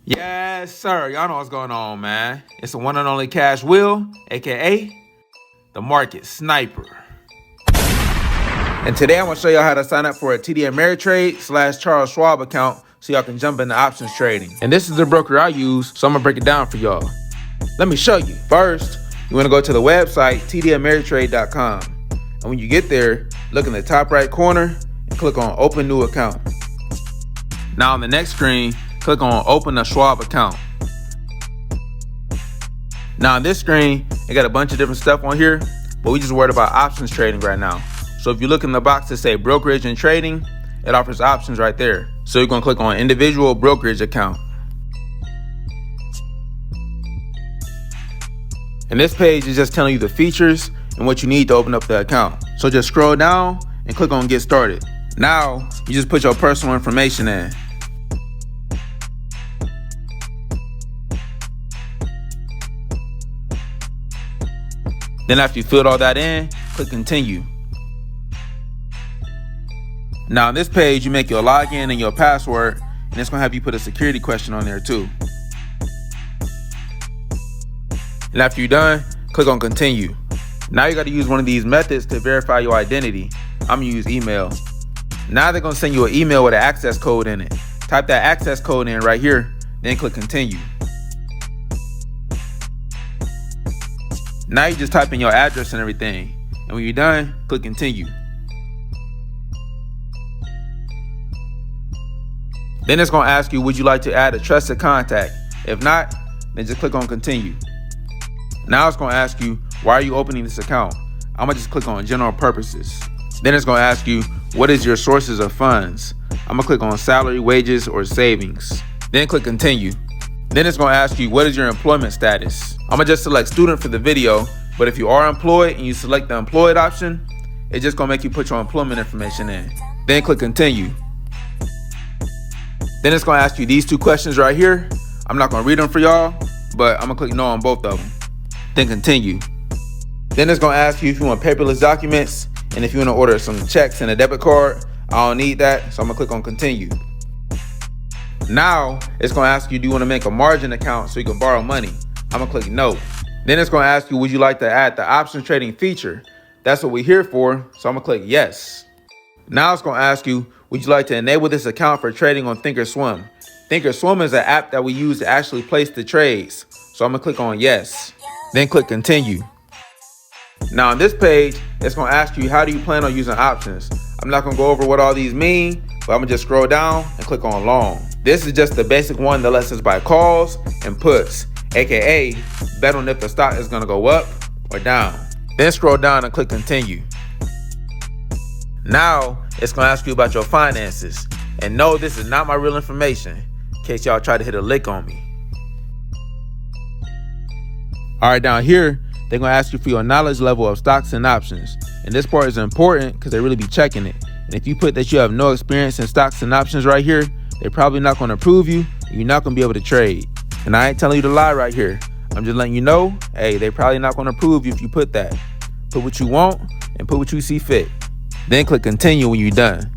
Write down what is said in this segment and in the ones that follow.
Yes, sir. Y'all know what's going on, man. It's the one and only Cash Will, aka the Market Sniper. And today I'm gonna show y'all how to sign up for a TD Ameritrade / Charles Schwab account so y'all can jump into options trading. And this is the broker I use, so I'm gonna break it down for y'all. Let me show you. First, you wanna go to the website, tdameritrade.com. And when you get there, look in the top right corner and click on Open New Account. Now on the next screen, click on Open a Schwab account. Now on this screen, it got a bunch of different stuff on here, but we just worried about options trading right now. So if you look in the box to say brokerage and trading, it offers options right there. So you're gonna click on individual brokerage account. And this page is just telling you the features and what you need to open up the account. So just scroll down and click on get started. Now, you just put your personal information in. Then after you filled all that in, click continue. Now on this page, you make your login and your password, and it's gonna have you put a security question on there too. And after you're done, click on continue. Now you gotta use one of these methods to verify your identity. I'm gonna use email. Now they're gonna send you an email with an access code in it. Type that access code in right here, then click continue. Now you just type in your address and everything. And when you're done, click continue. Then it's gonna ask you, would you like to add a trusted contact? If not, then just click on continue. Now it's gonna ask you, why are you opening this account? I'm gonna just click on general purposes. Then it's gonna ask you, what is your sources of funds? I'm gonna click on salary, wages, or savings. Then click continue. Then it's gonna ask you, what is your employment status? I'm gonna just select student for the video, but if you are employed and you select the employed option, it's just gonna make you put your employment information in. Then click continue. Then it's gonna ask you these two questions right here. I'm not gonna read them for y'all, but I'm gonna click no on both of them. Then continue. Then it's gonna ask you if you want paperless documents and if you wanna order some checks and a debit card. I don't need that, so I'm gonna click on continue. Now, it's gonna ask you, do you wanna make a margin account so you can borrow money? I'm gonna click no. Then it's gonna ask you, would you like to add the option trading feature? That's what we're here for, so I'm gonna click yes. Now it's gonna ask you, would you like to enable this account for trading on Thinkorswim? Thinkorswim is an app that we use to actually place the trades. So I'm gonna click on yes. Then click continue. Now on this page, it's gonna ask you, how do you plan on using options? I'm not gonna go over what all these mean, but I'm gonna just scroll down and click on long. This is just the basic one that lets us buy calls and puts, aka bet on if the stock is gonna go up or down. Then scroll down and click continue. Now it's gonna ask you about your finances. And no, this is not my real information, in case y'all try to hit a lick on me. All right, down here, they're gonna ask you for your knowledge level of stocks and options. And this part is important because they really be checking it. And if you put that you have no experience in stocks and options right here, they're probably not gonna approve you, and you're not gonna be able to trade. And I ain't telling you to lie right here. I'm just letting you know, hey, they're probably not gonna approve you if you put that. Put what you want and put what you see fit. Then click continue when you're done.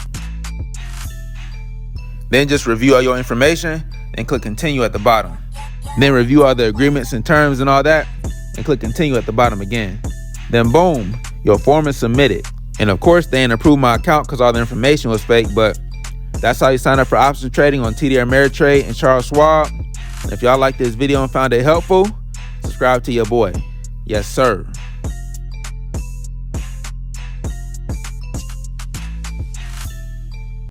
Then just review all your information and click continue at the bottom. Then review all the agreements and terms and all that and click continue at the bottom again. Then boom, your form is submitted. And of course, they didn't approve my account because all the information was fake, but that's how you sign up for options trading on TD Ameritrade and Charles Schwab. And if y'all like this video and found it helpful, subscribe to your boy. Yes, sir.